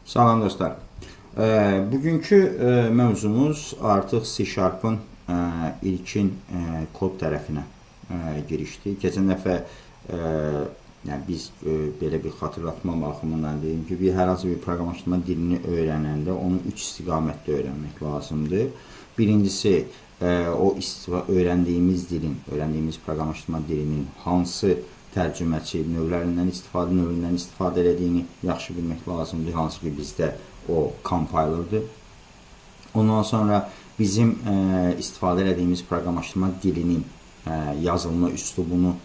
Salam dostlar. Bugünkü mövzumuz artıq C#'ın ilkin kod tərəfinə girişdi. Keçən dəfə yəni biz belə bir xatırlatma baxımından deyim ki, hər hansı bir proqramlaşdırma dilini öyrənəndə onu 3 istiqamətdə öyrənmək lazımdır. Birincisi, o öyrəndiyimiz dilin, öyrəndiyimiz proqramlaşdırma dilinin hansı tərcüməçi növlərindən istifadə edədiyini yaxşı bilmək lazımdır. Hansı ki, bizdə o compiler'dır. Ondan sonra bizim istifadə edədiyimiz proqramlaşdırma dilinin yazılma üslubunu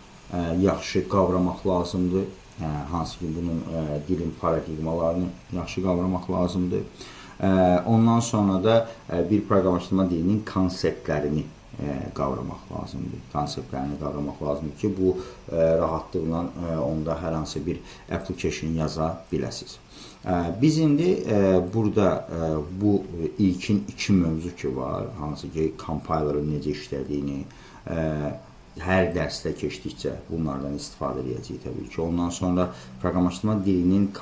yaxşı qavramaq lazımdır. Hansı ki, bunun dilin paradigmalarını yaxşı qavramaq lazımdır. Ondan sonra da bir proqramlaşdırma dilinin konseptlərini qavramaq lazımdır. Konseptlərini qavramaq lazımdır ki, bu rahatlıqla onda hər hansı bir application yaza biləsiniz. Biz indi burada bu ilkin iki mövzu ki var, hansı ki, compiler'ın necə işlədiyini hər dərsdə keçdikcə bunlardan istifadə edəcəyik təbii ki. Ondan sonra proqramlaşdırma dilinin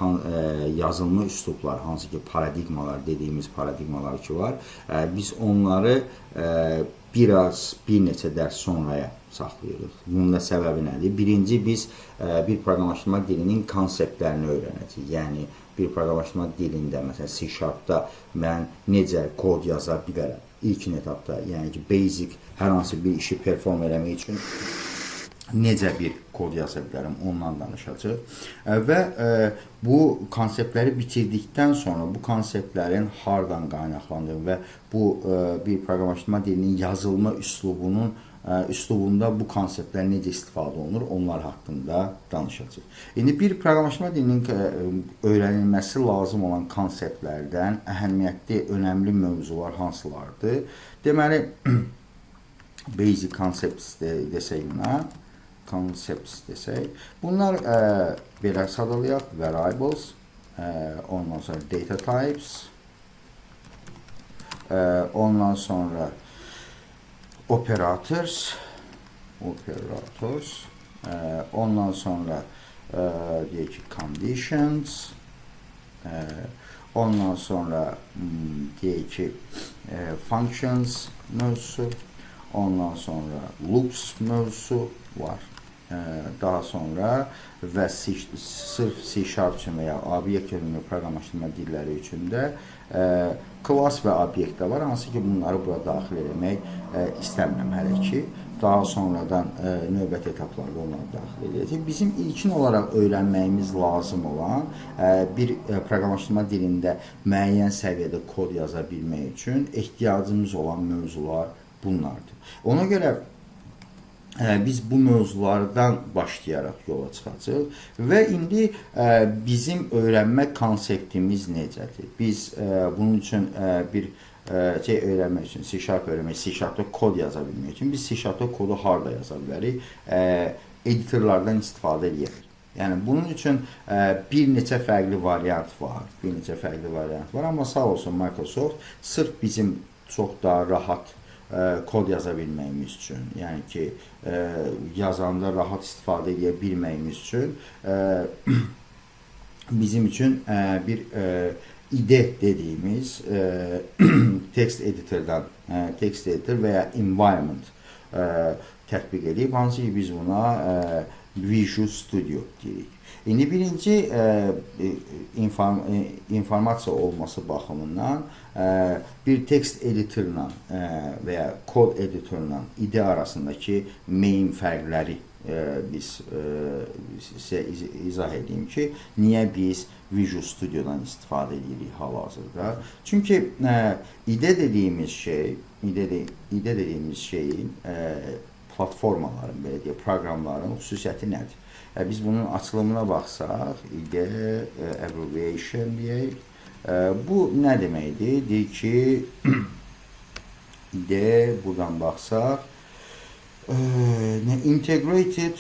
yazılma üslubları, hansı ki, paradigmalar dediğimiz paradigmalar ki var, biz onları bir neçə dərs sonraya saxlayırıq. Bunun da səbəbi nədir? Birinci, biz bir proqramlaşdırma dilinin konseptlərini öyrənəcəyik. Yəni, bir proqramlaşdırma dilində, məsələn, C#'da mən necə kod yaza bilərəm? İlkin etapda, yəni ki, basic hər hansı bir işi perform eləmək üçün necə bir kod yaza bilərəm, ondan danışacaq. Və bu konseptləri bitirdikdən sonra bu konseptlərin hardan qaynaqlandığını və bu bir proqramlaşdırma dilinin yazılma üslubunda bu konseptlər necə istifadə olunur, onlar haqqında danışacaq. İndi bir proqramlaşdırma dilinin öyrənilməsi lazım olan konseptlərdən əhəmiyyətli, önəmli mövzular hansılardır? Deməli, basic concepts desək, bunlar belə sadalayaq, variables, ondan sonra data types, ondan sonra operators, ondan sonra deyək ki, conditions, ondan sonra deyək ki, functions mövzusu, ondan sonra loops mövzusu var. Daha sonra və sırf C# üçün və ya obyekt yönümlü proqramlaşdırma dilləri üçün də class və obyekt də var. Hansı ki, bunları bura daxil etmək istəmirəm hələ ki. Daha sonradan növbəti etaplarda onları daxil edəcək. Bizim ilkin olaraq öyrənməyimiz lazım olan bir proqramlaşdırma dilində müəyyən səviyyədə kod yaza bilmək üçün ehtiyacımız olan mövzular bunlardır. Ona görə biz bu mövzulardan başlayaraq yola çıxacaq və indi bizim öyrənmə konseptimiz necədir? Biz bunun üçün bir şey öyrənmək üçün, C# öyrənmək, C#da kod yaza bilmək üçün biz C#da kodu harda yaza bilərik? Editorlardan istifadə edirik. Yəni, bunun üçün bir neçə fərqli variant var. Amma sağ olsun Microsoft sırf bizim çox daha rahat kod yaza bilməyimiz üçün, yəni ki, yazanda rahat istifadə edə bilməyimiz üçün bizim üçün bir IDE dediyimiz text editor və ya environment tətbiq edib, hansı ki, biz buna Visual Studio deyirik. İndi birinci informasiya olması baxımından bir text editorla və ya kod editorla IDE arasındakı main fərqləri biz sizə izah edeyim ki, niyə biz Visual Studio'dan istifadə edirik hal-hazırda. Çünki IDE dediyimiz şeyin platformaların, belə deyək, proqramların xüsusiyyəti nədir? Biz bunun açılımına baxsaq, IDE abbreviation deyək. Bu nə deməkdir? Deyək ki, IDE buradan baxsaq, Integrated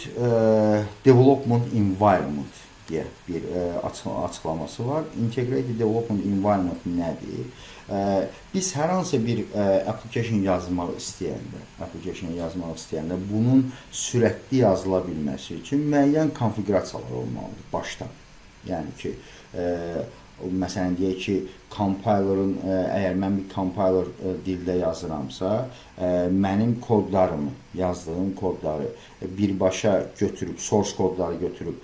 Development Environment deyə bir açıqlaması var. Integrated Development Environment nədir? Biz hər hansı bir application yazmaq istəyəndə bunun sürətli yazıla bilməsi üçün müəyyən konfigurasiyalar olmalıdır başdan. Yəni ki, Məsələn, deyək ki, compiler'ın, əgər mən bir compiler dildə yazıramsa, mənim kodlarımı, yazdığım kodları birbaşa götürüb, source kodları götürüb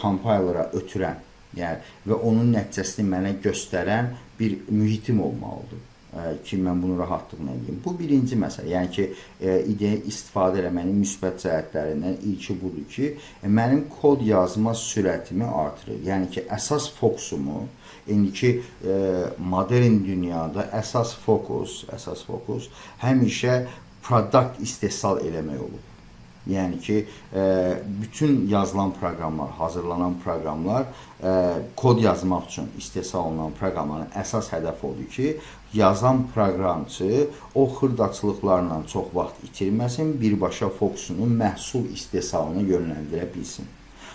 compiler'a ötürən, yəni və onun nəticəsini mənə göstərən bir mühitim olmalıdır ki, mən bunu rahatlıqla edeyim. Bu birinci məsələ. Yəni ki, ideya istifadə eləmənin müsbət cəhətlərindən ilki budur ki, mənim kod yazma sürətimi artırır. Yəni ki, əsas fokusumu, indiki modern dünyada əsas fokus həmişə product istehsal eləmək olur. Yəni ki, bütün yazılan proqramlar, hazırlanan proqramlar, kod yazmaq üçün istehsal olunan proqramların əsas hədəfi odur ki, yazan proqramçı o xırdaçılıqlarla çox vaxt itirməsin, birbaşa fokusunu məhsul istehsalına yönləndirə bilsin.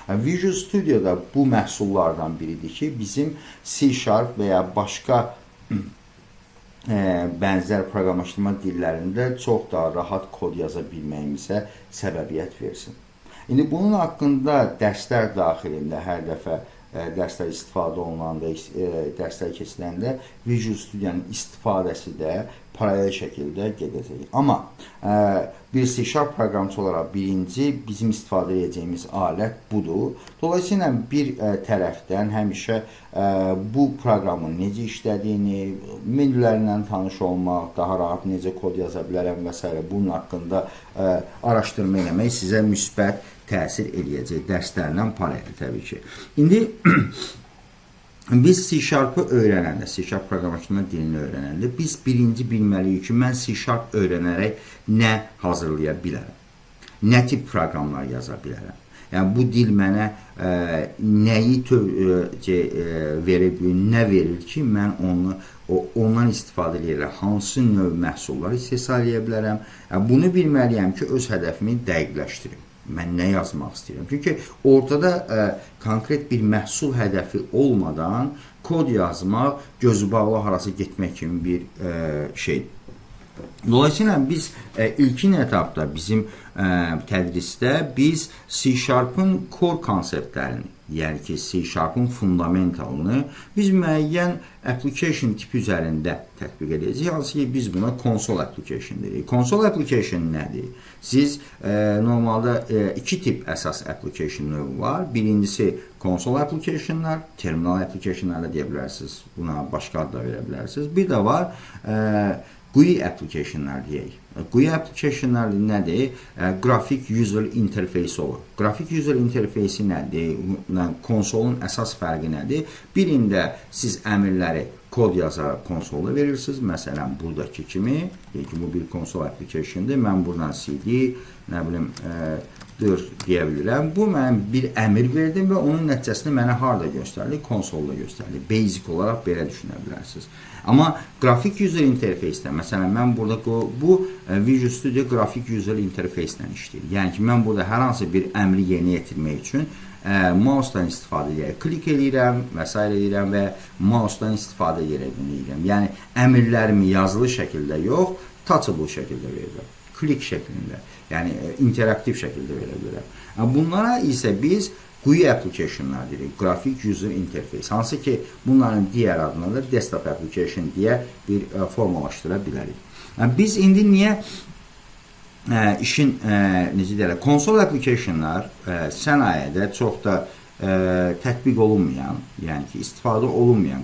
Visual Studio da bu məhsullardan biridir ki, bizim C# və ya başqa bənzər proqramlaşdırma dillərində çox daha rahat kod yaza bilməyimizə səbəbiyyət versin. İndi bunun haqqında dərslər daxilində hər dəfə dərslər istifadə olunanda, dərslər keçiləndə Visual Studio'nun istifadəsi də paralel şəkildə gedəcək. Amma bir C# proqramçı olaraq birinci bizim istifadə edəcəyimiz alət budur. Dolayısıyla bir tərəfdən həmişə bu proqramın necə işlədiyini, menülərlə tanış olmaq, daha rahat necə kod yaza bilərəm və s. bunun haqqında araşdırma eləmək sizə müsbət təsir eləyəcək dərslərlə paralel təbii ki. İndi biz C#'ı öyrənəndə, C# proqramlaşdırma dilini öyrənəndə biz birinci bilməliyik ki, mən C# öyrənərək nə hazırlaya bilərəm, nə tip proqramlar yaza bilərəm. Yəni bu dil mənə nəyi nə verir ki, mən ondan istifadə edərək hansı növ məhsulları istehsal edə bilərəm. Bunu bilməliyəm ki, öz hədəfimi dəqiqləşdirim. Mən nə yazmaq istəyirəm? Çünki ortada konkret bir məhsul hədəfi olmadan kod yazmaq gözü bağlı harası getmək kimi bir şeydir. Dolayısıyla biz ilkin etapda bizim tədrisdə biz C#'ın core konseptlərini, yəni ki, C#'ın fundamentalını biz müəyyən application tipi üzərində tətbiq edəcəyik. Hansı ki, biz buna console application deyirik. Console application nədir? Siz normalda iki tip əsas application növü var. Birincisi console applicationlar, terminal applicationlar da deyə bilərsiniz. Buna başqa ad da verə bilərsiniz. Bir də var GUI applicationlar deyək. GUI applicationlar nədir? Graphic User Interface olur. Graphic User Interface nədir? Konsolun əsas fərqi nədir? Birində siz əmrləri kod yazaraq konsolda verirsiniz. Məsələn, buradakı kimi, deyək ki, bu bir konsol application'dır. Mən buradan CD, nə bilim, deyə bilirəm. Bu mənim bir əmr verdim və onun nəticəsini mənə harada göstərilir? Konsolda göstərilir. Basic olaraq belə düşünə bilərsiniz. Amma Graphic User Interface-də, məsələn, mən burada bu Visual Studio Graphic User Interface-lə işləyir. Yəni ki, mən burada hər hansı bir əmri yerinə yetirmək üçün mouse-dan istifadə edirəm, klik edirəm və s. edirəm və mouse-dan istifadə edirəm. Yəni, əmrlərimi yazılı şəkildə yox, touchable şəkildə verirəm. Klik şəklində, yəni interaktiv şəkildə verə bilərəm. Bunlara isə biz GUI applicationlar deyirik, Graphic User Interface. Hansı ki, bunların digər adına da desktop application deyə bir formalaşdıra bilərik. Biz indi niyə işin, necə deyərək, konsol applicationlar sənayədə çox da tətbiq olunmayan, yəni ki, istifadə olunmayan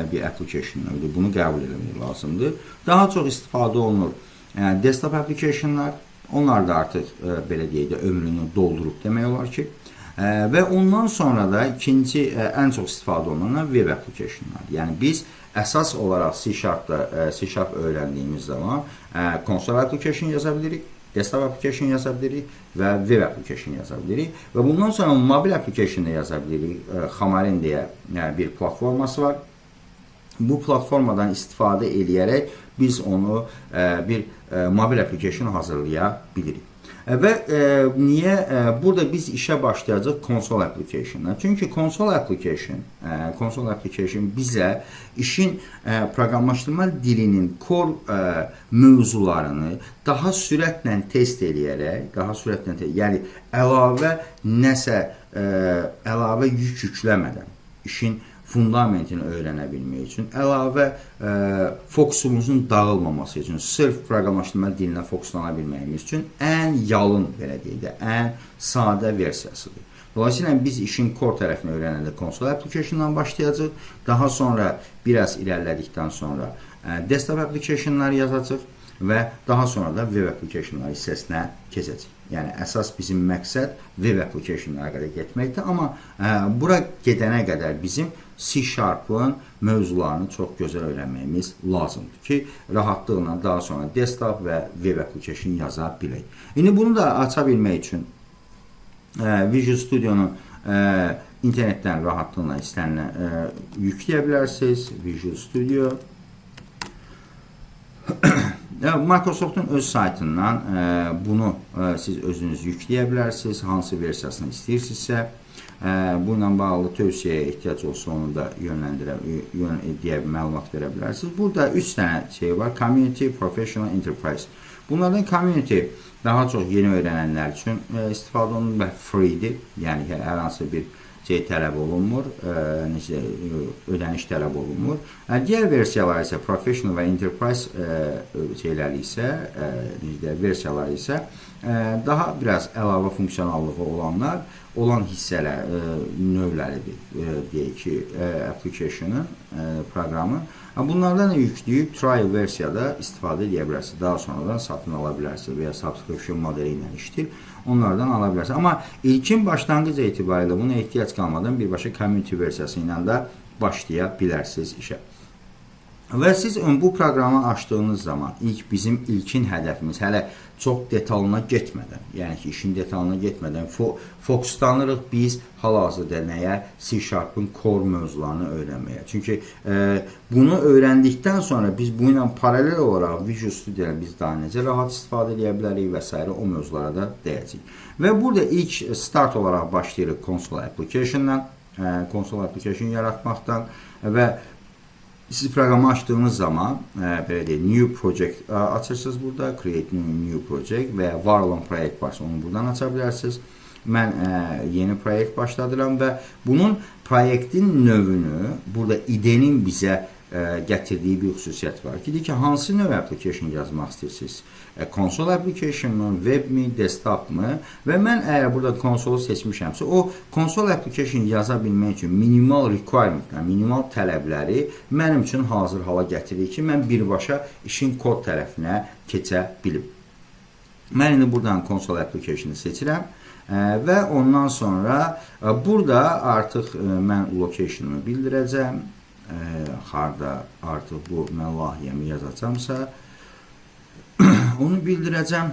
bir applicationlardır. Bunu qəbul etmək lazımdır. Daha çox istifadə olunur desktop applicationlar. Onlar da artıq, belə deyək də, ömrünü doldurub demək olar ki. Və ondan sonra da ikinci ən çox istifadə olunan web applicationlar. Yəni biz əsas olaraq C# öyrəndiyimiz zaman console application yaza bilirik, desktop application yaza bilirik və web application yaza bilirik. Və bundan sonra mobil application da yaza bilirik. Xamarin deyə bir platforması var. Bu platformadan istifadə edərək biz onu bir mobil application hazırlaya bilirik. Və niyə burada biz işə başlayacaq console applicationlar? Çünki console application bizə işin proqramlaşdırma dilinin core mövzularını daha sürətlə test eləyərək, yəni əlavə nəsə əlavə yük yükləmədən işin fundamentini öyrənə bilmək üçün, əlavə fokusumuzun dağılmaması üçün, sırf proqramlaşdırma dilinə fokuslana bilməyimiz üçün ən yalın, belə deyək də, ən sadə versiyasıdır. Dolayısıyla biz işin core tərəfini öyrənəndə console application'dan başlayacaq. Daha sonra biraz irəlilədikdən sonra desktop application'lar yazacaq və daha sonra da web application'lar hissəsinə keçəcək. Yəni əsas bizim məqsəd web application'lara qədər getməkdir, amma bura gedənə qədər bizim C#'ın mövzularını çox gözəl öyrənməyimiz lazımdır ki, rahatlıqla daha sonra desktop və web application yaza bilək. İndi bunu da aça bilmək üçün Visual Studio'nun internetdən rahatlıqla istənilən yükləyə bilərsiniz. Visual Studio Microsoft'un öz saytından bunu siz özünüz yükləyə bilərsiniz. Hansı versiyasını istəyirsinizsə, bununla bağlı tövsiyəyə ehtiyac olsa onu da məlumat verə bilərsiniz. Burada 3 dənə şey var. Community, Professional, Enterprise. Bunlardan Community daha çox yeni öyrənənlər üçün istifadə olunur və free-dir. Yəni hər hansı bir şey tələb olunmur, ödəniş tələb olunmur. Digər versiyalar isə Professional və Enterprise şeyləri isə, versiyaları isə daha biraz əlavə funksiyonallığı olanlar, olan hissələr, növləridir, deyək ki, application'ın, proqramın. Bunlardan da yükləyib trial versiyada istifadə edə bilərsiniz. Daha sonradan satın ala bilərsiniz və ya subscription modeli ilə işləyir. Onlardan ala bilərsiniz. Amma ilkin başlanğıc etibarilə buna ehtiyac qalmadan birbaşa community versiyası ilə də başlaya bilərsiniz işə. Və siz bu proqramı açdığınız zaman bizim ilkin hədəfimiz hələ çox detalına getmədən, yəni ki, işin detalına getmədən fokuslanırıq biz hal-hazırda nəyə? C#'ın core mövzularını öyrənməyə. Çünki bunu öyrəndikdən sonra biz bu ilə paralel olaraq Visual Studio'dan biz daha necə rahat istifadə edə bilərik və s. o mövzulara da deyəcəyik. Və burada ilk start olaraq başlayırıq console application-dan, console application yaratmaqdan və siz proqramı açdığınız zaman belə deyək, new project açırsınız burada, create new project və ya var olan proyekt varsa onu buradan aça bilərsiniz. Mən yeni proyekt başladıram və bunun proyektin növünü, burada idenin bizə gətirdiyi bir xüsusiyyət var ki, hansı növ application yazmaq istəyirsiniz? Console application mı, web mi, desktop mı? Və mən əgər burada konsolu seçmişəmsə, o console application yaza bilmək üçün minimal requirement, minimal tələbləri mənim üçün hazır hala gətirir ki, mən birbaşa işin kod tərəfinə keçə bilim. Mən indi buradan console application'ı seçirəm və ondan sonra burada artıq mən location'ımı bildirəcəm. Harda artıq bu mən layihəmi yazacamsa onu bildirəcəm.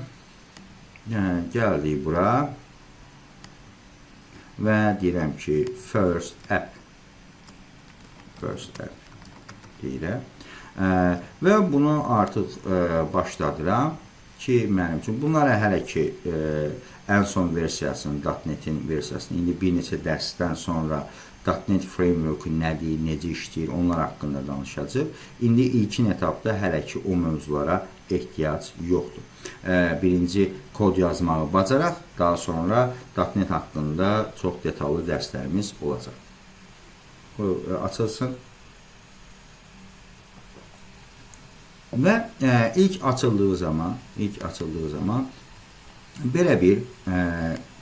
Gəldik bura və deyirəm ki first app deyirəm və bunu artıq başladıram ki mənim üçün bunlara hələ ki ən son versiyasını, .NET-in versiyasını indi bir neçə dərsdən sonra .NET Framework-u nədir, necə işləyir, onlar haqqında danışacaq. İndi ilkin etapda hələ ki o mövzulara ehtiyac yoxdur. Birinci kod yazmağı bacaraq, daha sonra .NET haqqında çox detallı dərslərimiz olacaq. Açılsın. Və ilk açıldığı zaman belə bir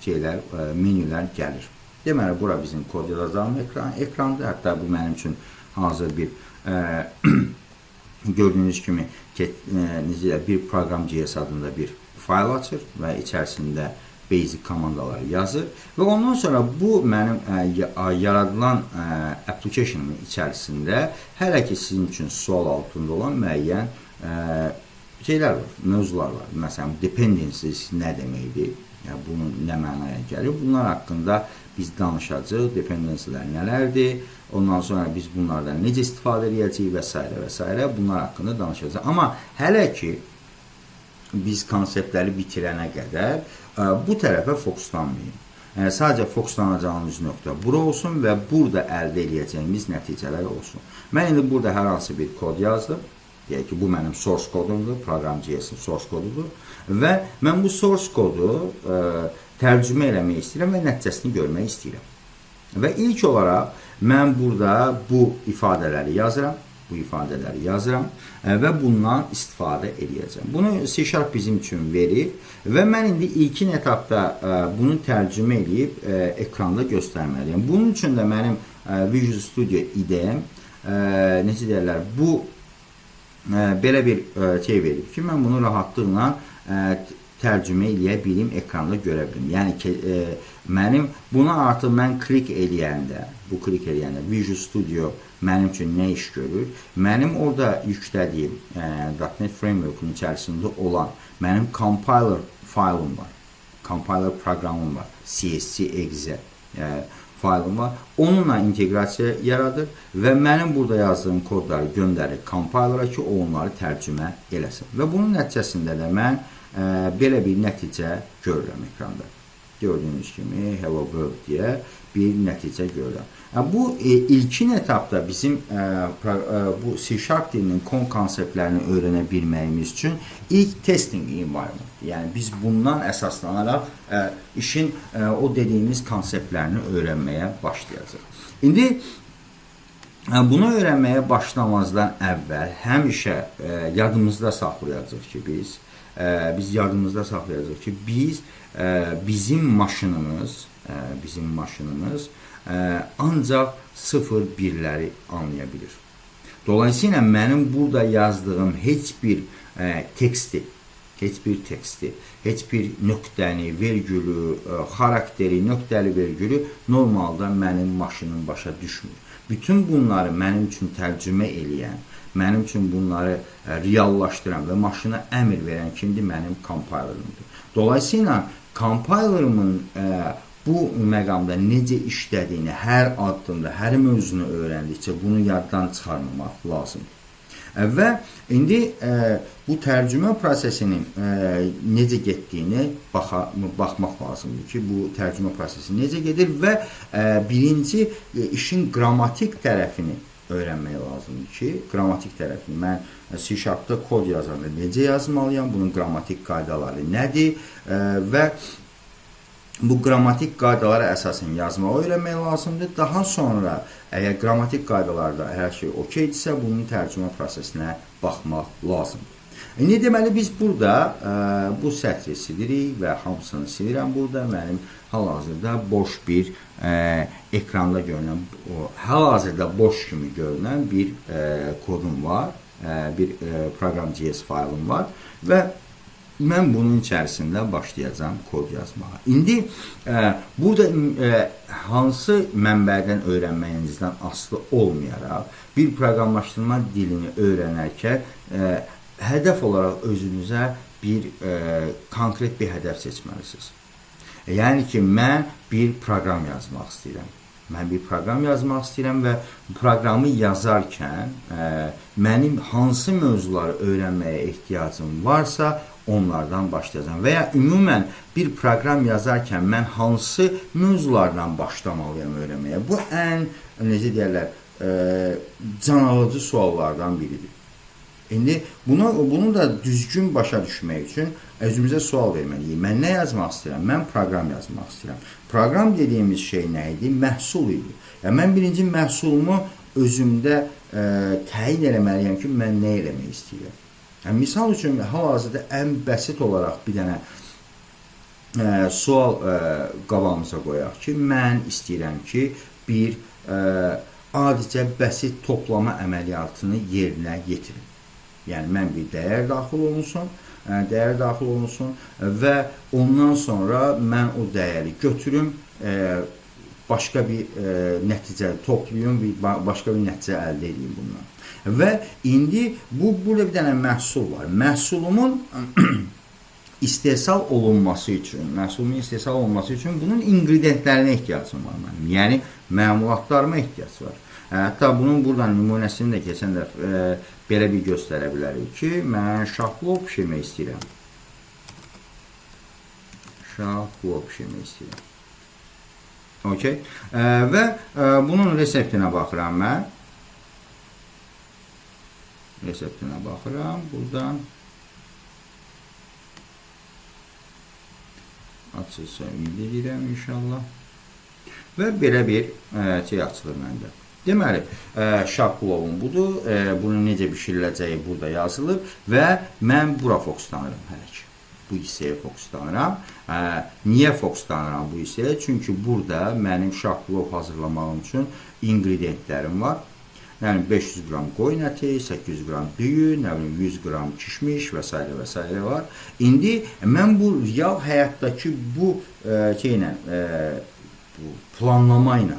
şeylər, menülər gəlir. Deməli, bura bizim kod yazacağım ekrandır. Hətta bu mənim üçün hazır bir gördüyünüz kimi bir program.js adında bir fayl açır və içərisində basic komandalar yazır. Və ondan sonra bu mənim yaradılan application'ın içərisində hələ ki sizin üçün sual altında olan müəyyən şeylər var, mövzular var. Məsələn, dependencies nə deməkdir? Yəni, bunun nə mənaya gəlir? Bunlar haqqında biz danışacağıq, dependency'lər nələrdir, ondan sonra biz bunlardan necə istifadə edəcəyik və s. və s. bunlar haqqında danışacağıq. Amma hələ ki, biz konseptləri bitirənə qədər bu tərəfə fokuslanmayın. Sadəcə fokuslanacağımız nöqtə bura olsun və burada əldə edəcəyimiz nəticələr olsun. Mən indi burada hər hansı bir kod yazdım. Deyək ki, bu mənim source kodumdur, program.js'in source kodudur və mən bu source kodu tərcümə eləmək istəyirəm və nəticəsini görmək istəyirəm. Və ilk olaraq mən burada bu ifadələri yazıram və bundan istifadə edəcəm. Bunu C# bizim üçün verir və mən indi ilkin etapda bunu tərcümə edib ekranda göstərməliyəm. Bunun üçün də mənim Visual Studio ideyəm, necə deyirlər, bu belə bir şey verir ki, mən bunu rahatlıqla tərcümə eləyə bilim, ekranda görə bilim. Yəni ki, mənim buna artıq mən klik eləyəndə, Visual Studio mənim üçün nə iş görür? Mənim orada yüklədiyim .NET Framework-un içərisində olan mənim compiler faylım var, compiler proqramım var, CSC.exe faylım var. Onunla inteqrasiya yaradır və mənim burada yazdığım kodları göndərir compiler'a ki, o onları tərcümə eləsin. Və bunun nəticəsində də mən belə bir nəticə görürəm ekranda. Gördüyünüz kimi Hello World deyə bir nəticə görürəm. Bu ilkin etapda bizim bu C# dilinin konseptlərini öyrənə bilməyimiz üçün ilk testing environment. Yəni biz bundan əsaslanaraq işin o dediyimiz konseptlərini öyrənməyə başlayacağıq. İndi bunu öyrənməyə başlamazdan əvvəl həmişə yadımızda saxlayacağıq ki, biz yadımızda saxlayacağıq ki, bizim maşınımız ancaq 0-1-ləri anlaya bilir. Dolayısıyla mənim burada yazdığım heç bir teksti, heç bir nöqtəni, vergülü, xarakteri, nöqtəli vergülü normalda mənim maşınım başa düşmür. Bütün bunları mənim üçün tərcümə eləyən, mənim üçün bunları reallaşdıran və maşına əmr verən kimdir? Mənim compilerımdır. Dolayısıyla compilerımın bu məqamda necə işlədiyini hər addımda, hər mövzunu öyrəndikcə bunu yaddan çıxarmamaq lazımdır. Və indi bu tərcümə prosesinin necə getdiyini baxmaq lazımdır ki, bu tərcümə prosesi necə gedir və birinci işin qrammatik tərəfini öyrənmək lazımdır ki, qrammatik tərəfini mən C#da kod yazanda necə yazmalıyam, bunun qrammatik qaydaları nədir və bu qrammatik qaydalara əsasən yazmağı öyrənmək lazımdır. Daha sonra, əgər qrammatik qaydalarda hər şey okeydirsə, bunun tərcümə prosesinə baxmaq lazımdır. İndi deməli, biz burada bu sətri silirik və hamısını silirəm burada. Mənim hal-hazırda boş bir ekranda görünən, hal-hazırda boş kimi görünən bir kodum var, bir program.js faylım var və mən bunun içərisində başlayacağam kod yazmağa. İndi burada hansı mənbədən öyrənməyinizdən asılı olmayaraq bir proqramlaşdırma dilini öyrənərkən hədəf olaraq özünüzə bir konkret bir hədəf seçməlisiniz. Yəni ki, mən bir proqram yazmaq istəyirəm. Mən bir proqram yazmaq istəyirəm və proqramı yazarkən mənim hansı mövzuları öyrənməyə ehtiyacım varsa onlardan başlayacağım. Və ya ümumən bir proqram yazarkən mən hansı mövzulardan başlamalıyam öyrənməyə? Bu ən, necə deyərlər, can alıcı suallardan biridir. İndi bunu da düzgün başa düşmək üçün özümüzə sual verməliyik. Mən nə yazmaq istəyirəm? Mən proqram yazmaq istəyirəm. Proqram dediyimiz şey nə idi? Məhsul idi. Yəni, mən birinci məhsulumu özümdə təyin eləməliyəm ki, mən nə eləmək istəyirəm. Yəni, misal üçün, hal-hazırda ən bəsit olaraq bir dənə sual qabağımıza qoyaq ki, mən istəyirəm ki, bir adicə bəsit toplama əməliyyatını yerinə yetirim. Yəni, mən bir dəyər daxil olunsun və ondan sonra mən o dəyəri götürüm, başqa bir nəticə toplayım, başqa bir nəticə əldə edeyim bundan. Və indi burada bir dənə məhsul var. Məhsulumun istehsal olunması üçün bunun ingrediyentlərinə ehtiyacım var mənim. Yəni, məmulatlarıma ehtiyac var. Hətta bunun buradan nümunəsini də keçən dəfə belə bir göstərə bilərik ki, mən şahlov pişirmək istəyirəm. Və bunun reseptinə baxıram mən. Buradan açılsa ümid edirəm inşallah. və belə bir şey açılır məndə. Deməli, Şapılovun budur, bunun necə bişiriləcəyi burada yazılıb və mən bura fokuslanıram hələ ki. Bu hissəyə fokuslanıram. Niyə fokuslanıram bu hissəyə? Çünki burada mənim şapılov hazırlamağım üçün ingrediyentlərim var. Yəni 500 qram qoyun əti, 800 qram düyü, 100 qram kişmiş və s. və s. var. İndi mən bu real həyatdakı bu şeylə, bu planlama ilə,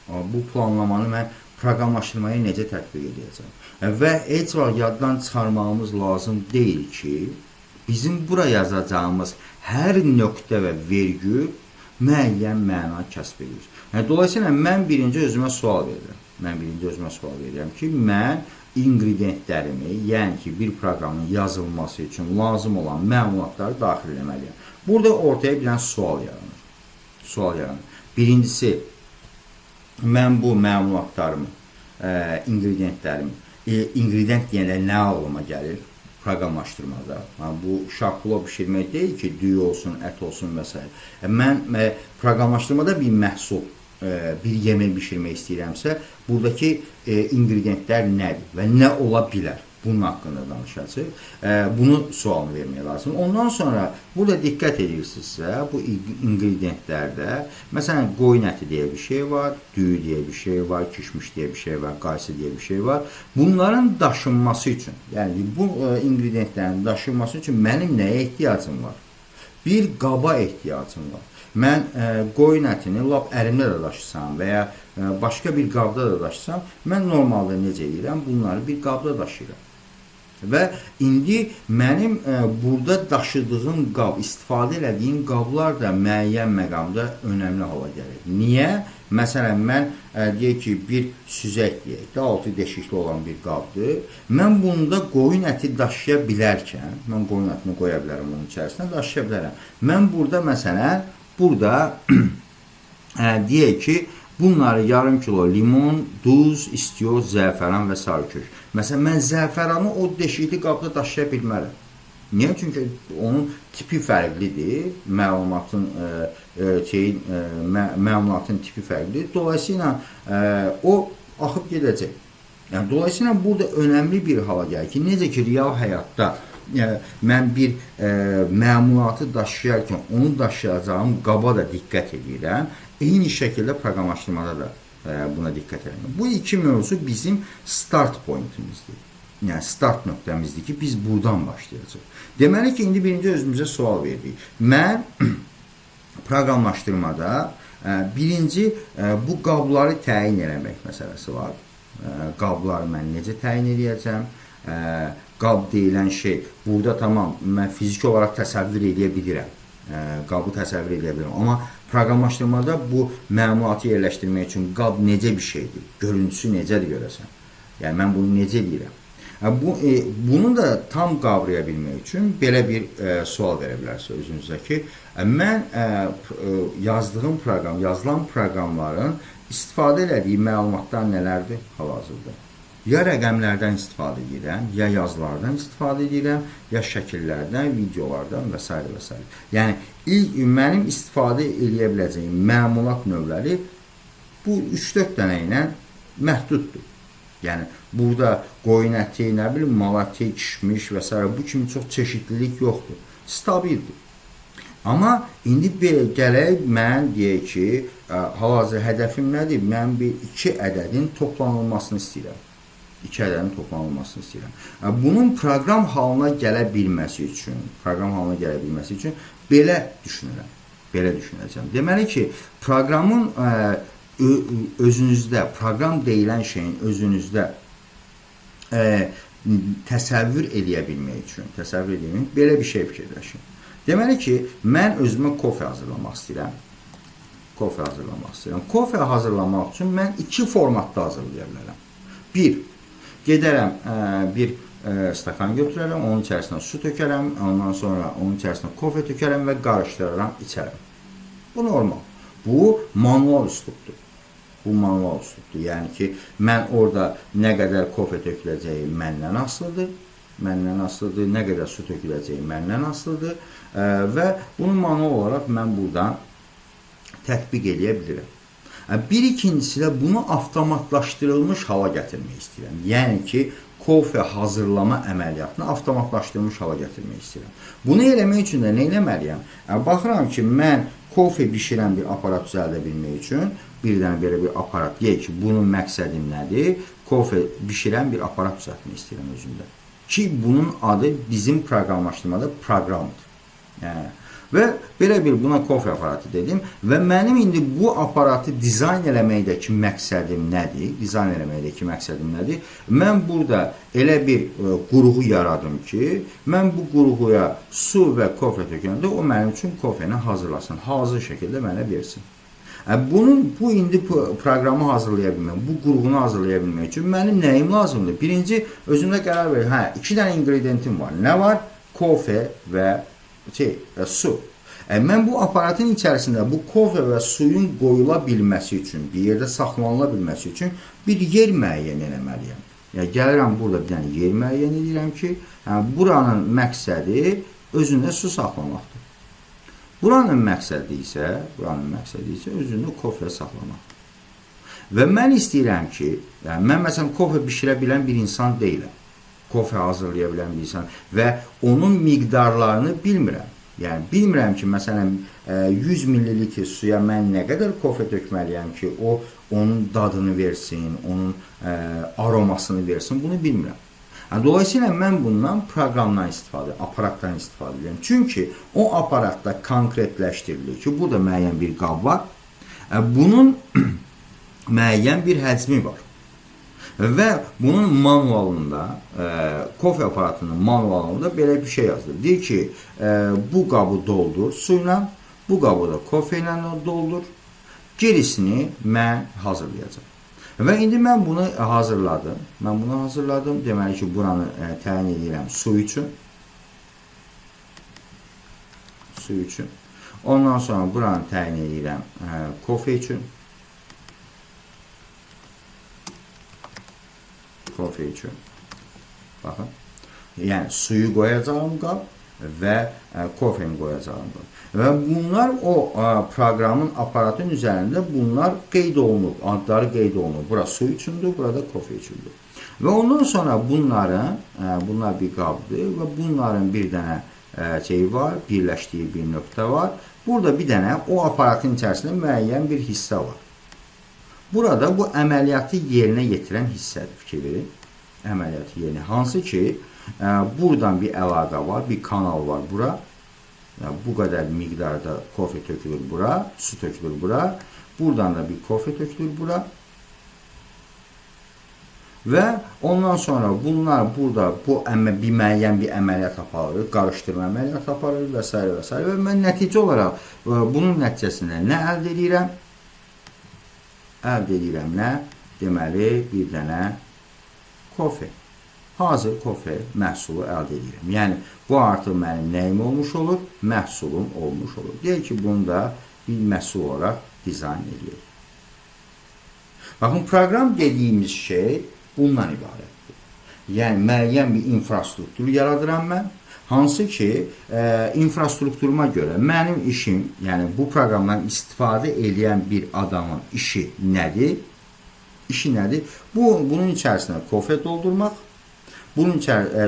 bu planlamanı mən proqramlaşdırmaya necə tətbiq edəcəm? Və heç vaxt yaddan çıxarmağımız lazım deyil ki, bizim bura yazacağımız hər nöqtə və vergül müəyyən məna kəsb edir. Dolayısıyla mən birinci özümə sual verirəm. Ki, mən ingrediyentlərimi, yəni ki, bir proqramın yazılması üçün lazım olan məlumatları daxil etməliyəm. Burada ortaya bir dənə sual yaranır. Birincisi, mən bu məlumatlarımı, ingredient deyəndə nə ağlıma gəlir? Proqramlaşdırmada. Bu şapılov bişirmək deyil ki, düyü olsun, ət olsun və s. Mən proqramlaşdırmada bir məhsul, bir yemək bişirmək istəyirəmsə, buradakı ingrediyentlər nədir və nə ola bilər? Bunun haqqında danışacaq. Bunu sualını vermək lazım. Ondan sonra burada diqqət edirsinizsə, bu ingrediyentlərdə, məsələn, qoyun əti deyə bir şey var, düyü deyə bir şey var, kişmiş deyə bir şey var, qaysı deyə bir şey var. Bunların daşınması üçün, yəni bu ingrediyentlərin daşınması üçün mənim nəyə ehtiyacım var? Bir qaba ehtiyacım var. Mən qoyun ətini lap əlimdə də daşısam və ya başqa bir qabda da daşısam, mən normalda necə edirəm? Bunları bir qabda daşıyıram. Və indi mənim burada daşıdığım qab, istifadə edədiyim qablar da müəyyən məqamda önəmli hala gəlir. Niyə? Məsələn, mən deyək ki, bir süzək deyək də, 6 deşikli olan bir qabdır. Mən bunda qoyun əti daşıya bilərkən, mən qoyun ətini qoya bilərəm onun içərisinə, daşıya bilərəm. Mən burada, məsələn, deyək ki, bunları yarım kilo limon, duz, istiyoz, zəfəran və sarıkök. Məsələn, mən zəfəranı o deşikli qabda daşıya bilmərəm. Niyə? Çünki onun tipi fərqlidir, məlumatın tipi fərqlidir. Dolayısıyla o axıb gedəcək. Yəni, dolayısıyla burada önəmli bir hala gəlir ki, necə ki, real həyatda mən bir məlumatı daşıyarkən onu daşıyacağım qaba da diqqət edirəm. Eyni şəkildə proqramlaşdırmada da buna diqqət edirəm. Bu iki mövzu bizim start pointimizdir. Yəni start nöqtəmizdir ki, biz buradan başlayacağıq. Deməli ki, indi birinci özümüzə sual verdik. Mən proqramlaşdırmada birinci bu qabları təyin eləmək məsələsi var. Qabları mən necə təyin edəcəm? Qab deyilən şey, burada tamam, mən fiziki olaraq təsəvvür edə bilirəm. Qabı təsəvvür edə bilirəm. Amma proqramlaşdırmada bu məlumatı yerləşdirmək üçün qab necə bir şeydir? Görüntüsü necədir görəsən? Yəni, mən bunu necə edirəm? Bunu da tam qavraya bilmək üçün belə bir sual verə bilərsiniz özünüzə ki, mən yazdığım proqram, yazılan proqramların istifadə elədiyi məlumatlar nələrdir hal-hazırda? Ya rəqəmlərdən istifadə edirəm, ya yazılardan istifadə edirəm, ya şəkillərdən, videolardan və s. və s. Yəni, mənim istifadə edə biləcəyim məlumat növləri bu 3-4 dənə ilə məhduddur. Yəni, burada qoyun əti, nə bilim, mal əti, kişmiş və s. bu kimi çox çeşidlilik yoxdur. Stabildir. Amma indi gələk, mən deyək ki, hal-hazır hədəfim nədir? Mən bir 2 ədədin toplanılmasını istəyirəm. 2 ədədin toplanılmasını istəyirəm. Bunun proqram halına gələ bilməsi üçün, belə düşünürəm. Belə düşünəcəm. Deməli ki, proqramın özünüzdə, proqram deyilən şeyin özünüzdə təsəvvür edə bilmək üçün, belə bir şey fikirləşin. Deməli ki, mən özümə kofe hazırlamaq istəyirəm. Kofe hazırlamaq üçün mən 2 formatda hazırlaya bilərəm. 1. Gedərəm, bir stakan götürərəm, onun içərisinə su tökərəm, ondan sonra onun içərisinə kofe tökərəm və qarışdıraram, içərəm. Bu normal. Bu manual üslubdur. Yəni ki, mən orada nə qədər kofe töküləcəyi məndən asılıdır, nə qədər su töküləcəyi məndən asılıdır və bunu manual olaraq mən buradan tətbiq edə bilirəm. Bir ikincisi də bunu avtomatlaşdırılmış hala gətirmək istəyirəm. Yəni ki, kofe hazırlama əməliyyatını avtomatlaşdırılmış hala gətirmək istəyirəm. Bunu eləmək üçün də nə etməliyəm? Baxıram ki, mən kofe bişirən bir aparat düzəldə bilmək üçün bir dənə belə bir aparat deyək ki, bunun məqsədim nədir? Kofe bişirən bir aparat düzəltmək istəyirəm özümdə. Ki, bunun adı bizim proqramlaşdırmada proqramdır. Yəni, və belə bir buna kofe aparatı dedim və mənim indi bu aparatı dizayn eləməkdəki məqsədim nədir? Dizayn eləməkdəki məqsədim nədir? Mən burada elə bir qurğu yaradım ki, mən bu qurğuya su və kofe tökəndə o mənim üçün kofeni hazırlasın, hazır şəkildə mənə versin. Bu indi proqramı hazırlaya bilmək, bu qurğunu hazırlaya bilmək üçün mənim nəyim lazımdır? Birinci, özümdə qərar verir. İki dənə ingredientim var. Nə var? Kofe və su. Mən bu aparatın içərisində bu kofe və suyun qoyula bilməsi üçün, bir yerdə saxlanıla bilməsi üçün bir yer müəyyən eləməliyəm. Yəni, gəlirəm burada bir dənə yer müəyyən edirəm ki, buranın məqsədi özündə su saxlamaqdır. Buranın məqsədi isə özündə kofe saxlamaq. Və mən istəyirəm ki, mən məsələn kofe bişirə bilən bir insan deyiləm. Kofe hazırlaya bilən bir insan və onun miqdarlarını bilmirəm. Yəni, bilmirəm ki, məsələn, 100 ml suya mən nə qədər kofe tökməliyəm ki, o onun dadını versin, onun aromasını versin, bunu bilmirəm. Dolayısıyla mən bundan proqramdan istifadə, aparatdan istifadə edirəm. Çünki o aparatda konkretləşdirilir ki, burada müəyyən bir qab var, bunun müəyyən bir həcmi var. Və bunun manualında, kofe aparatının manualında belə bir şey yazılır. Deyir ki, bu qabı doldur suyla, bu qabı da kofe ilə doldur, gerisini mən hazırlayacağım. Və indi mən bunu hazırladım. Deməli ki, buranı təyin edirəm su üçün. Ondan sonra buranı təyin edirəm kofe üçün. Baxın. Yəni, suyu qoyacağım qab və kofeni qoyacağım qab. Və bunlar o proqramın, aparatın üzərində bunlar qeyd olunub, adları qeyd olunub. Bura su üçündür, burada kofe üçündür. Və ondan sonra bunlar bir qabdır və bunların bir dənə şey var, birləşdiyi bir nöqtə var. Burada bir dənə o aparatın içərisində müəyyən bir hissə var. Burada bu əməliyyatı yerinə yetirən hissədir, fikir verin. Əməliyyatı yerinə. Hansı ki, buradan bir əlaqə var, bir kanal var bura. Bu qədər miqdarda kofe tökülür bura, su tökülür bura. Buradan da bir kofe tökülür bura. Və ondan sonra bunlar burada bir müəyyən bir əməliyyat aparır, qarışdırma əməliyyat aparır və s. və s. Və mən nəticə olaraq bunun nəticəsində nə əldə edirəm? Əldə edirəm nə? Deməli, bir dənə kofe. Hazır kofe məhsulu əldə edirəm. Yəni, bu artıq mənim nəyim olmuş olur? Məhsulum olmuş olur. Deyək ki, bunu da bir məhsul olaraq dizayn edirik. Baxın, proqram dediyimiz şey bundan ibarətdir. Yəni, müəyyən bir infrastruktur yaradıram mən. Hansı ki, infrastrukturuma görə mənim işim, yəni bu proqramdan istifadə edən bir adamın işi nədir? Bunun içərisində kofe doldurmaq,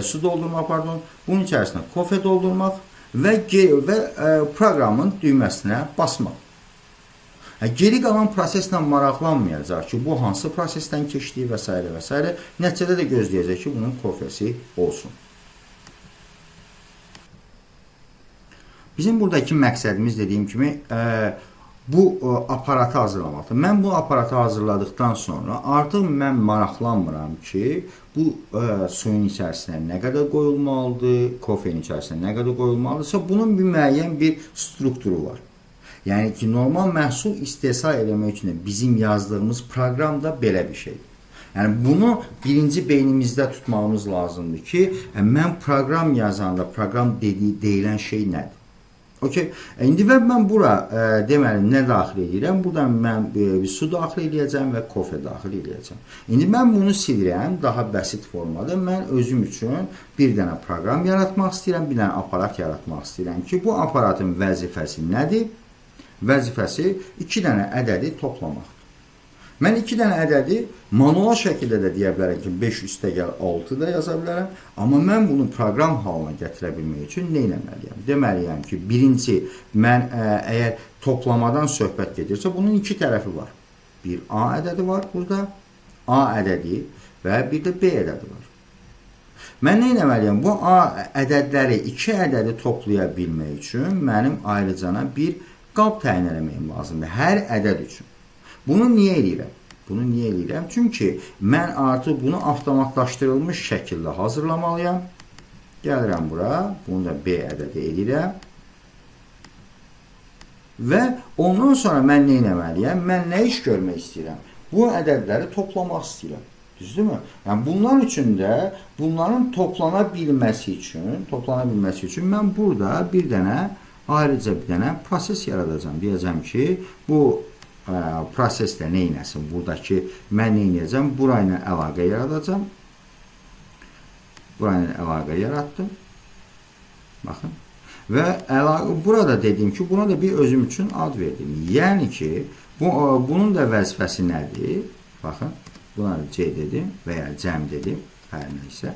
su doldurmaq, bunun içərisində kofe doldurmaq və proqramın düyməsinə basmaq. Geri qalan proseslə maraqlanmayacaq ki, bu hansı prosesdən keçdiyi və s. və s. Nəticədə də gözləyəcək ki, bunun kofesi olsun. Bizim buradakı məqsədimiz dediyim kimi bu aparatı hazırlamaqdır. Mən bu aparatı hazırladıqdan sonra artıq mən maraqlanmıram ki, bu suyun içərisinə nə qədər qoyulmalıdır, kofenin içərisinə nə qədər qoyulmalıdırsa, bunun bir müəyyən bir strukturu var. Yəni ki, normal məhsul istehsal eləmək üçün bizim yazdığımız proqram da belə bir şeydir. Yəni, bunu birinci beynimizdə tutmağımız lazımdır ki, mən proqram yazanda proqram deyilən şey nədir? İndi mən bura deməli nə daxil edirəm? Buradan mən su daxil edəcəm və kofe daxil edəcəm. İndi mən bunu silirəm, daha bəsit formada. Mən özüm üçün bir dənə proqram yaratmaq istəyirəm, bir dənə aparat yaratmaq istəyirəm ki, bu aparatın vəzifəsi nədir? Vəzifəsi 2 dənə ədədi toplamaq. Mən 2 dənə ədədi manual şəkildə də deyə bilərəm ki, 5 üstəgəl 6 da yaza bilərəm. Amma mən bunu proqram halına gətirə bilmək üçün nə etməliyəm? Deməliyəm ki, birinci, mən əgər toplamadan söhbət gedirsə, bunun 2 tərəfi var. Bir A ədədi var burada, A ədədi və bir də B ədədi var. Mən nə etməliyəm? Bu A ədədləri, 2 ədədi toplaya bilmək üçün mənim ayrıcana bir qab təyin eləməyim lazımdır, hər ədəd üçün. Bunu niyə eləyirəm? Bunu niyə eləyirəm? Çünki mən artıq bunu avtomatlaşdırılmış şəkildə hazırlamalıyam. Gəlirəm bura, bunu da B ədədi eləyirəm. Və ondan sonra mən nə etməliyəm? Mən nə iş görmək istəyirəm? Bu ədədləri toplamaq istəyirəm. Düzdürmü? Yəni bunlar üçün də bunların toplana bilməsi üçün mən burada bir dənə ayrıca bir dənə proses yaradacağam. Deyəcəm ki, bu prosesdə nə etsin? Buradakı mən nə edəcəm? Burayla əlaqə yaradacağam. Burayla əlaqə yaratdım. Baxın. Və burada dedim ki, buna da bir özüm üçün ad verdim. Yəni ki, bunun da vəzifəsi nədir? Baxın. Buna C dedim və ya cəm dedim. Hər nəysə.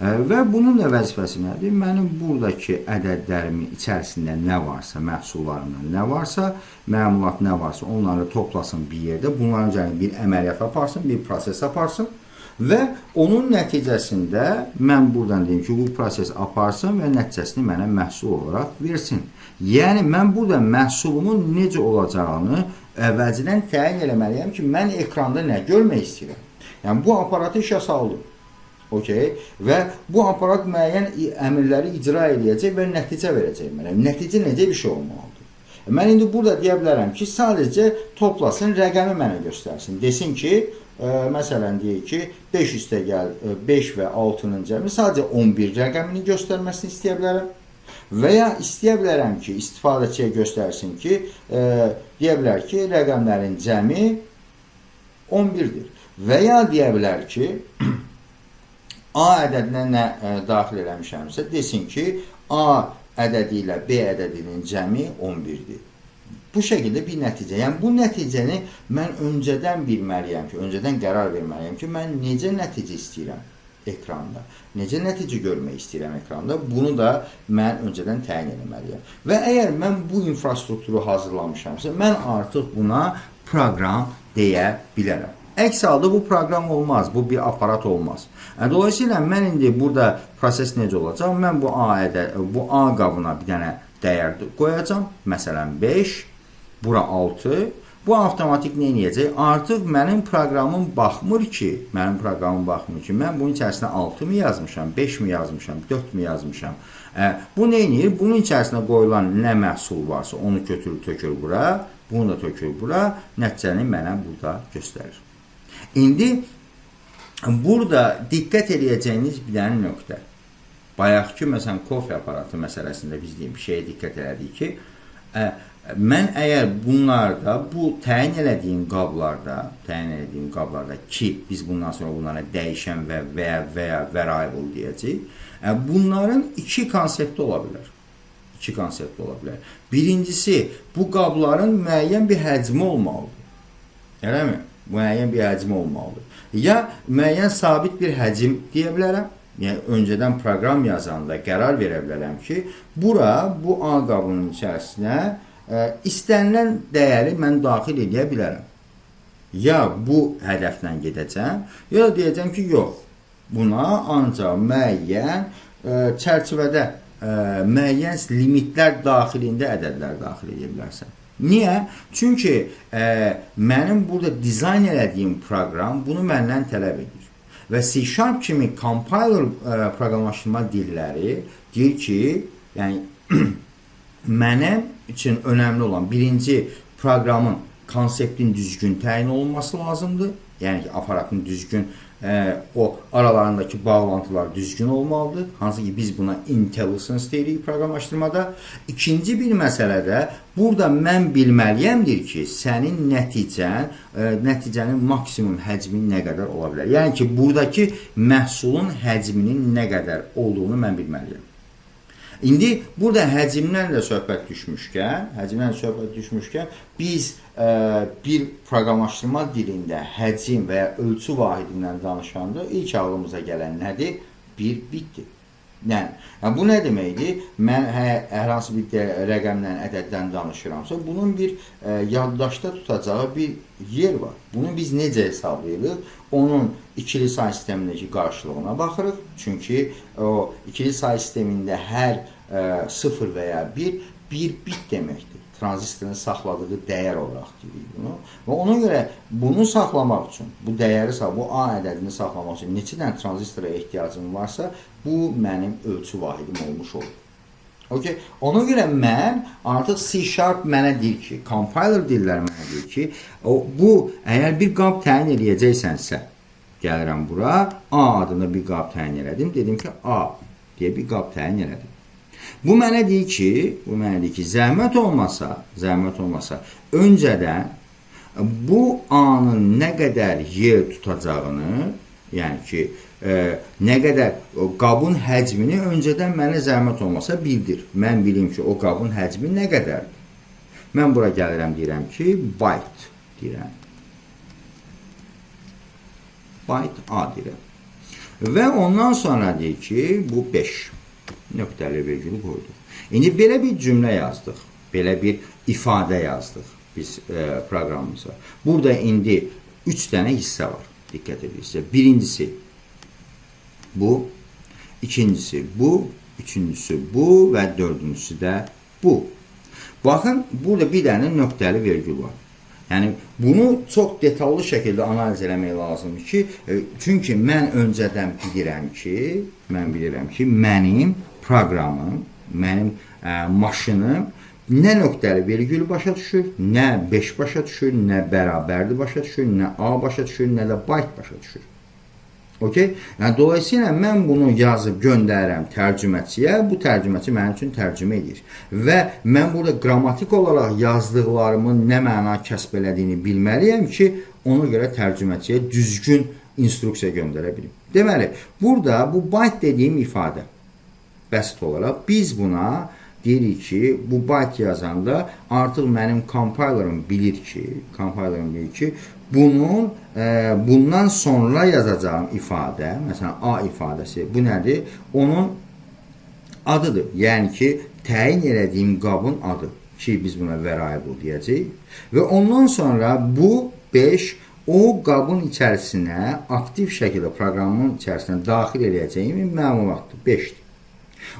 Və bunun da vəzifəsi nədir? Mənim buradakı ədədlərimin içərisində nə varsa, məhsullarından nə varsa, məmulat nə varsa, onları toplasın bir yerdə. Bunların üzərində bir əməliyyat aparsın, bir proses aparsın. Və onun nəticəsində mən buradan deyim ki, bu proses aparsın və nəticəsini mənə məhsul olaraq versin. Yəni, mən burada məhsulumun necə olacağını əvvəlcədən təyin eləməliyəm ki, mən ekranda nə görmək istəyirəm. Yəni, bu aparatı işə saldım. Okay. Və bu aparat müəyyən əmrləri icra edəcək və nəticə verəcək mənə. Nəticə necə bir şey olmalıdır? Mən indi burada deyə bilərəm ki, sadəcə toplasın, rəqəmi mənə göstərsin. Desin ki, məsələn deyək ki, 5 üstəgəl 5 və 6-nın cəmi sadəcə 11 rəqəmini göstərməsini istəyə bilərəm. Və ya istəyə bilərəm ki, istifadəçiyə göstərsin ki, deyə bilər ki, rəqəmlərin cəmi 11-dir. Və ya deyə bilər ki, A ədədinə nə daxil eləmişəmsə, desin ki, A ədədi ilə B ədədinin cəmi 11-dir. Bu şəkildə bir nəticə. Yəni, bu nəticəni mən öncədən bilməliyəm ki, öncədən qərar verməliyəm ki, mən necə nəticə istəyirəm ekranda. Necə nəticə görmək istəyirəm ekranda, bunu da mən öncədən təyin etməliyəm. Və əgər mən bu infrastrukturu hazırlamışamsa, mən artıq buna proqram deyə bilərəm. Əks halda bu proqram olmaz, bu bir aparat olmaz. Dolayısıyla mən indi burada proses necə olacaq? Mən bu A qabına bir dənə dəyər qoyacam. Məsələn 5, bura 6. Bu avtomatik nə edəcək? Artıq mənim proqramım baxmır ki, mən bunun içərisinə 6 mı yazmışam, 5 mi yazmışam, 4 mi yazmışam. Bu nə edir? Bunun içərisinə qoyulan nə məhsul varsa, onu götürür, tökür bura, bunu da tökür bura, nəticəni mənə burada göstərir. İndi burada diqqət edəcəyiniz bir dənə nöqtə. Bayaqki, məsələn, kofe aparatı məsələsində biz deyim, bir şeyə diqqət elədik ki, mən əgər bunlarda, bu təyin elədiyim qablarda ki, biz bundan sonra bunlara dəyişən və ya variable deyəcəyik, bunların iki konsepti ola bilər. Birincisi, bu qabların müəyyən bir həcmi olmalıdır. Eləmi? Müəyyən bir həcmi olmalıdır. Ya müəyyən sabit bir həcim deyə bilərəm. Yəni, öncədən proqram yazanda qərar verə bilərəm ki, bu A qabının içərisinə istənilən dəyəri mən daxil edə bilərəm. Ya bu hədəflə gedəcəm, ya da deyəcəm ki, yox, buna ancaq müəyyən çərçivədə, müəyyən limitlər daxilində ədədlər daxil edə bilərsən. Niyə? Çünki mənim burada dizayn elədiyim proqram bunu məndən tələb edir. Və C# kimi compiler proqramlaşdırma dilləri deyir ki, yəni mənim üçün önəmli olan birinci proqramın konseptin düzgün təyin olunması lazımdır. Yəni ki, aparatın düzgün, o aralarındakı bağlantılar düzgün olmalıdır. Hansı ki, biz buna intelligence deyirik proqramlaşdırmada. İkinci bir məsələdə, burada mən bilməliyəmdir ki, sənin nəticənin maksimum həcmi nə qədər ola bilər. Yəni ki, buradakı məhsulun həcminin nə qədər olduğunu mən bilməliyəm. İndi burada həcmdən də söhbət düşmüşkən, biz bir proqramlaşdırma dilində həcm və ya ölçü vahidindən danışanda ilk ağlımıza gələn nədir? Bir bitdir. Yəni, bu nə deməkdir? Mən hər hansı bir rəqəmdən, ədəddən danışıramsa, bunun bir yaddaşda tutacağı bir yer var. Bunu biz necə hesablayırıq? Onun ikili say sistemindəki qarşılığına baxırıq. Çünki o ikili say sistemində hər 0 və ya 1 bit deməkdir. Transistorun saxladığı dəyər olaraq deyirik bunu. Və ona görə bunu saxlamaq üçün, bu dəyəri, bu A ədədini saxlamaq üçün neçə dənə transistora ehtiyacım varsa, bu mənim ölçü vahidim olmuş olur. Okay. Ona görə mən artıq C# mənə deyir ki, compiler dillər mənə deyir ki, bu əgər bir qab təyin edəcəksənsə, gəlirəm bura, A adında bir qab təyin elədim, dedim ki, A deyə bir qab təyin elədim. Bu mənə deyir ki, zəhmət olmasa, öncədən bu A-nın nə qədər yer tutacağını, yəni ki, nə qədər qabın həcmini öncədən mənə zəhmət olmasa bildir. Mən bilim ki, o qabın həcmi nə qədərdir. Mən bura gəlirəm, deyirəm ki, byte deyirəm. Byte A deyirəm. Və ondan sonra deyir ki, bu 5. Nöqtəli virgülü qoyduq. İndi belə bir cümlə yazdıq. Belə bir ifadə yazdıq biz proqramımıza. Burada indi 3 dənə hissə var. Diqqət edirsiniz. Birincisi bu, ikincisi bu, üçüncüsü bu və dördüncüsü də bu. Baxın, burada bir dənə nöqtəli virgül var. Yəni, bunu çox detallı şəkildə analiz eləmək lazımdır ki, çünki mən öncədən bilirəm ki, mənim proqramım, mənim maşınım nə nöqtəli virgül başa düşür, nə 5 başa düşür, nə bərabərli başa düşür, nə A başa düşür, nə də byte başa düşür. Okay? Yəni, dolayısıyla mən bunu yazıb göndərirəm tərcüməçiyə, bu tərcüməçi mənim üçün tərcümə edir. Və mən burada qrammatik olaraq yazdıqlarımın nə məna kəsb elədiyini bilməliyəm ki, ona görə tərcüməçiyə düzgün instruksiya göndərə bilim. Deməli, burada bu byte dediyim ifadə, bəsit olaraq biz buna deyirik ki, bu byte yazanda artıq mənim compilerim bilir ki, bundan sonra yazacağım ifadə, məsələn, A ifadəsi, bu nədir? Onun adıdır. Yəni ki, təyin elədiyim qabın adı ki, biz buna variable deyəcəyik. Və ondan sonra bu 5 o qabın içərisinə aktiv şəkildə proqramın içərisinə daxil edəcəyim məlumatdır, 5-dir.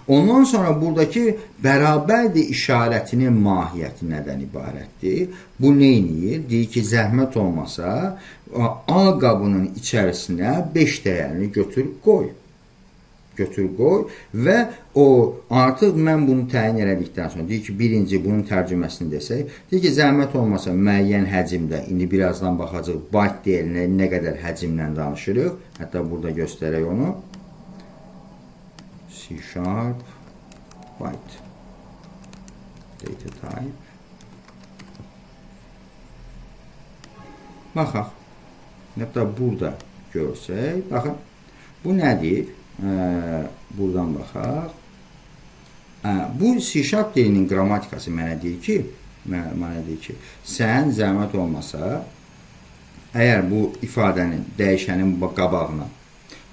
Ondan sonra buradakı bərabərdir işarətinin mahiyyəti nədən ibarətdir? Bu neyniyir? Deyir ki, zəhmət olmasa A qabının içərisinə 5 dəyərini götür qoy və o artıq mən bunu təyin elədikdən sonra deyir ki, birinci bunun tərcüməsini desək, deyir ki, zəhmət olmasa müəyyən həcmdə, indi birazdan baxacaq byte deyilinə nə qədər həcmlə danışırıq, hətta burada göstərək onu. C# byte data type. Baxaq. Hətta burada görsək, baxın, bu nədir? Buradan baxaq. Bu C# dilinin qrammatikası mənə deyir ki, sən zəhmət olmasa, əgər bu ifadənin, dəyişənin qabağına,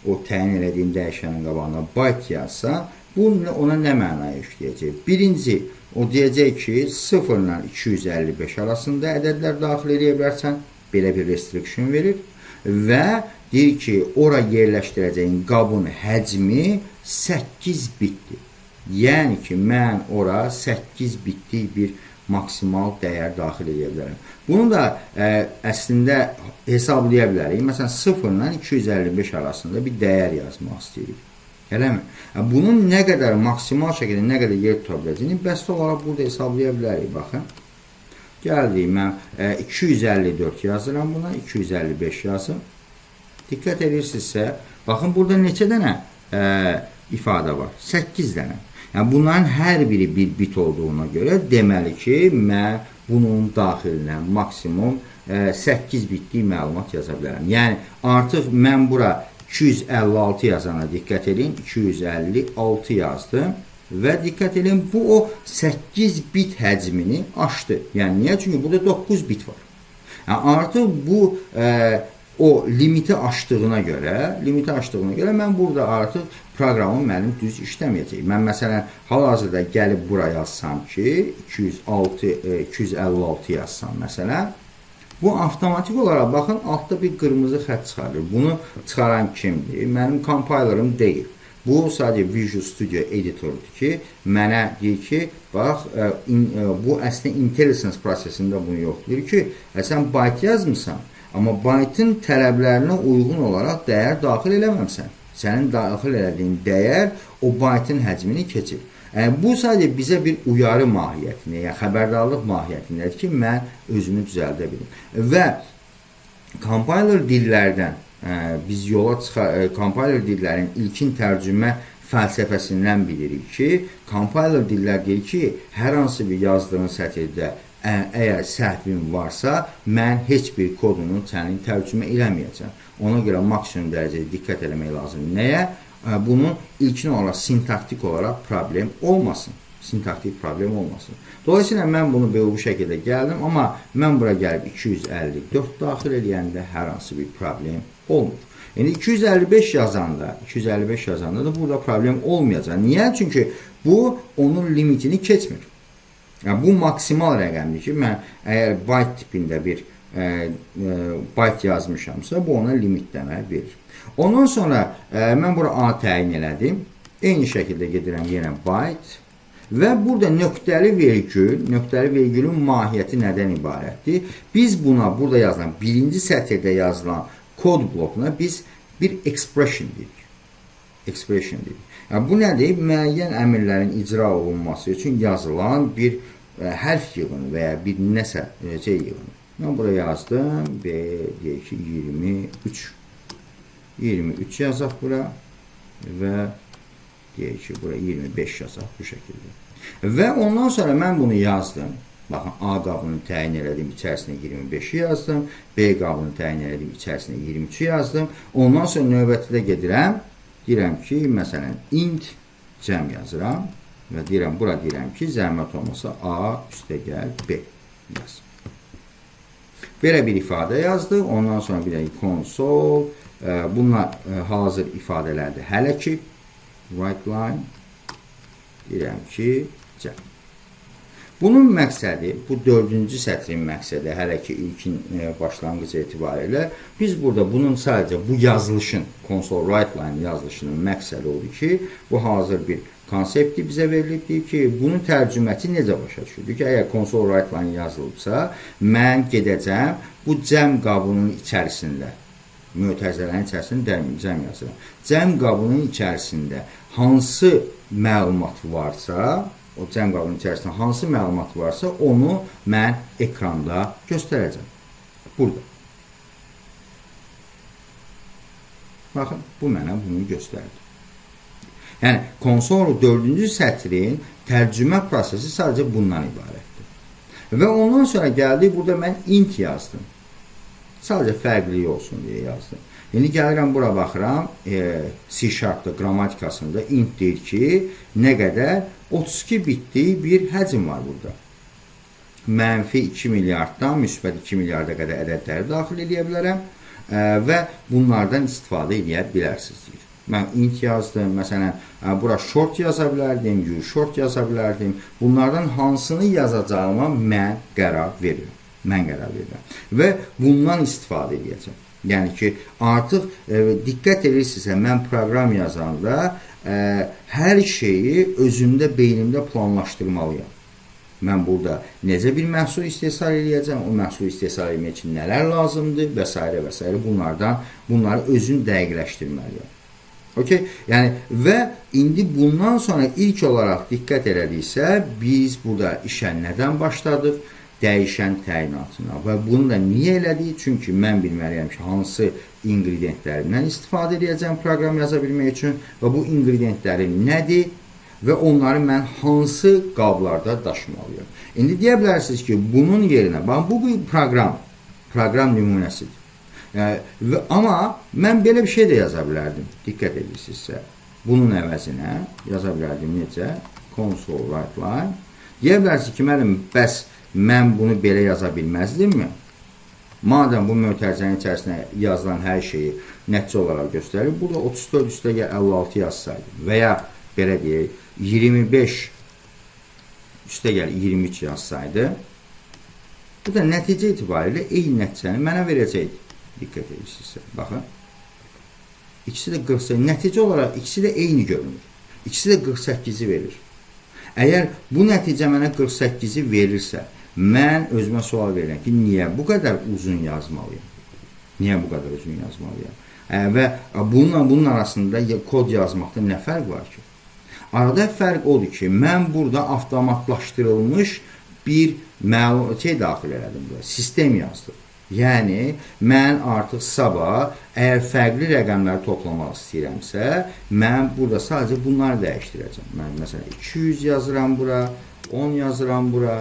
o təyin elədiyim dəyişənin qabağına byte yazsa, bu ona nə mənaya işləyəcək? Birinci, o deyəcək ki, 0 ilə 255 arasında ədədlər daxil edə bilərsən, belə bir restriction verir və deyir ki, ora yerləşdirəcəyin qabın həcmi 8 bitdir. Yəni ki, mən ora 8 bitlik bir maksimal dəyər daxil edə bilərəm. Bunu da əslində hesablaya bilərik. Məsələn, 0 ilə 255 arasında bir dəyər yazmaq istəyirik. Eləmi? Bunun nə qədər maksimal şəkildə nə qədər yer tuta biləcəyini bəsit olaraq burada hesablaya bilərik. Baxın. Gəldik, mən 254 yazıram buna, 255 yazım. Diqqət edirsinizsə, baxın, burada neçə dənə ifadə var? 8 dənə. Yəni, bunların hər biri bir bit olduğuna görə deməli ki, mən bunun daxilinə maksimum 8 bitlik məlumat yaza bilərəm. Yəni, artıq mən bura 256 yazana diqqət edin, 256 yazdım və diqqət edin, bu o 8 bit həcmini aşdı. Yəni niyə? Çünki burada 9 bit var. Yəni artıq bu o limiti aşdığına görə mən burada artıq proqramım mənim düz işləməyəcək. Mən məsələn hal-hazırda gəlib bura yazsam ki 256 yazsam məsələn, bu avtomatik olaraq baxın altda bir qırmızı xətt çıxarır. Bunu çıxaran kimdir? Mənim compilerım deyil. Bu sadəcə Visual Studio Editor'dur ki, mənə deyir ki, bax, bu əslində IntelliSense prosesində bunu yoxlayır ki, sən byte yazmısan, amma byte'ın tələblərinə uyğun olaraq dəyər daxil eləməmsən. Sənin daxil elədiyin dəyər o byte'ın həcmini keçir. Bu sadəcə bizə bir uyarı mahiyyətində, yəni xəbərdarlıq mahiyyətindədir ki, mən özümü düzəldə bilim. Və compiler dillərdən biz yola compiler dillərin ilkin tərcümə fəlsəfəsindən bilirik ki, compiler dillər deyir ki, hər hansı bir yazdığın sətirdə əgər səhvin varsa, mən heç bir kodunu sənin tərcümə eləməyəcəm. Ona görə maksimum dərəcədə diqqət eləmək lazımdır. Nəyə? Bunun ilkin olaraq sintaktik olaraq problem olmasın. Dolayısıyla mən bunu bu şəkildə gəldim, amma mən bura gəlib 254 daxil eləyəndə hər hansı bir problem olmur. Yəni 255 yazanda da burada problem olmayacaq. Niyə? Çünki bu onun limitini keçmir. Yəni bu maksimal rəqəmdir ki, mən əgər byte tipində bir byte yazmışamsa, bu ona limitləmə verir. Ondan sonra mən bura A təyin elədim. Eyni şəkildə gedirəm yenə byte. Və burada nöqtəli vergülün mahiyyəti nədən ibarətdir? Biz buna, burada yazılan, birinci sətirdə yazılan kod blokuna biz bir expression dedik. Yəni, bu nədir? Müəyyən əmrlərin icra olunması üçün yazılan bir hərf yığını və ya bir nəsə yığını. Mən buraya yazdım. Deyək ki, 23 yazaq bura və deyək ki, bura 25 yazaq bu şəkildə. Və ondan sonra mən bunu yazdım. Baxın, A qabını təyin elədim, içərisində 25-i yazdım. B qabını təyin elədim, içərisində 23-i yazdım. Ondan sonra növbətidə gedirəm. Deyirəm ki, məsələn, int cəm yazıram və deyirəm, bura deyirəm ki, zəhmət olmasa A üstə gəl B yaz. Belə bir ifadə yazdı. Ondan sonra bir də console. Bunlar hazır ifadələrdir. Hələ ki, write line deyirəm ki, cəm. Bunun məqsədi, bu 4-cü sətrin məqsədi, hələ ki, ilkin başlanğıc etibarilə, biz burada bunun sadəcə bu yazılışın, console write line yazılışının məqsədi oldu ki, bu hazır bir konsepti bizə verilibdir ki, bunun tərcüməti necə başa düşürdür ki, əgər console write line yazılıbsa, mən gedəcəm bu cəm qabının içərisində, mötərizələrin içərisində cəm yazıram. Cəm qabının içərisində hansı məlumat varsa, o cəm qabının içərisində hansı məlumat varsa, onu mən ekranda göstərəcəm. Burada. Baxın, bu mənə bunu göstərdi. Yəni, konsol 4-cü sətrin tərcümə prosesi sadəcə bundan ibarətdir. Və ondan sonra gəldi, burada mən int yazdım. Sadəcə fərqlilik olsun deyə yazdım. Yəni, gəlirəm, bura baxıram, C-Sharp'da qrammatikasında int deyir ki, nə qədər? 32 bitli bir həcm var burada. Mənfi 2 milyarddan müsbət 2 milyarda qədər ədədləri daxil edə bilərəm və bunlardan istifadə edə bilərsiniz deyir. Mən int yazdım, məsələn, bura short yaza bilərdim, use short yaza bilərdim. Bunlardan hansını yazacağıma mən qərar verirəm. Və bundan istifadə edəcəm. Yəni ki, artıq diqqət edirsinizsə, mən proqram yazanda hər şeyi özümdə, beynimdə planlaşdırmalıyam. Mən burada necə bir məhsul istehsal edəcəm, o məhsul istehsal etmək üçün nələr lazımdır və s. Bunları özüm dəqiqləşdirməliyəm. Okay? Yəni, və indi bundan sonra ilk olaraq diqqət elədiksə, biz burada işə nədən başladıq? Dəyişən təyinatına. Və bunu da niyə elədik? Çünki mən bilməliyəm ki, hansı ingredientlərindən istifadə edəcəm proqram yaza bilmək üçün və bu ingredientlərim nədir və onları mən hansı qablarda daşımalıyım. İndi deyə bilərsiniz ki, bunun yerinə, bu bir proqram nümunəsidir. Amma mən belə bir şey də yaza bilərdim. Diqqət edirsinizsə, bunun əvəzinə yaza bilərdim necə? console write line. Deyə bilərsiniz ki, müəllim, bəs mən bunu belə yaza bilməzdimmi? Madəm bu mötərizənin içərisində yazılan hər şeyi nəticə olaraq göstərir, burada 34 üstə 56 yazsaydı və ya belə deyək, 25 üstə 23 yazsaydı, bu da nəticə itibarilə eyni nəticəni mənə verəcəkdir. Diqqət edirsinizsə, baxın. İkisi də 48, nəticə olaraq ikisi də eyni görünür. İkisi də 48-i verir. Əgər bu nəticə mənə 48-i verirsə, mən özümə sual verirəm ki, niyə bu qədər uzun yazmalıyım? Niyə bu qədər uzun yazmalıyım? Və bunun arasında kod yazmaqda nə fərq var ki? Arada fərq odur ki, mən burada avtomatlaşdırılmış bir şey daxil elədim, sistem yazdım. Yəni, mən artıq sabah, əgər fərqli rəqəmləri toplamaq istəyirəmsə, mən burada sadəcə bunları dəyişdirəcəm. Mən məsələn 200 yazıram bura, 10 yazıram bura.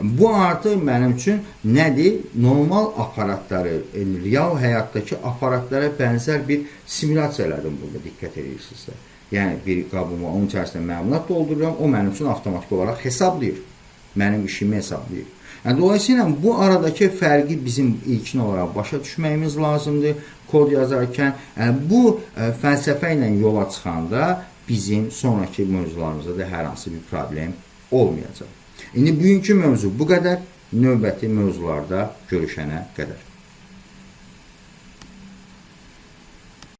Bu artıq mənim üçün nədir? Normal aparatları, real həyatdakı aparatlara bənzər bir simülyasiya elədim burada, diqqət edirsinizsə. Yəni, bir qabıma, onun içərisində məlumat doldururam, o mənim üçün avtomatik olaraq hesablayır. Mənim işimi hesablayır. Yəni, dolayısıyla bu aradakı fərqi bizim ilkin olaraq başa düşməyimiz lazımdır kod yazarkən. Yəni, bu fəlsəfə ilə yola çıxanda bizim sonraki mövzularımızda da hər hansı bir problem olmayacaq. İndi bugünkü mövzu bu qədər, növbəti mövzularda görüşənə qədər.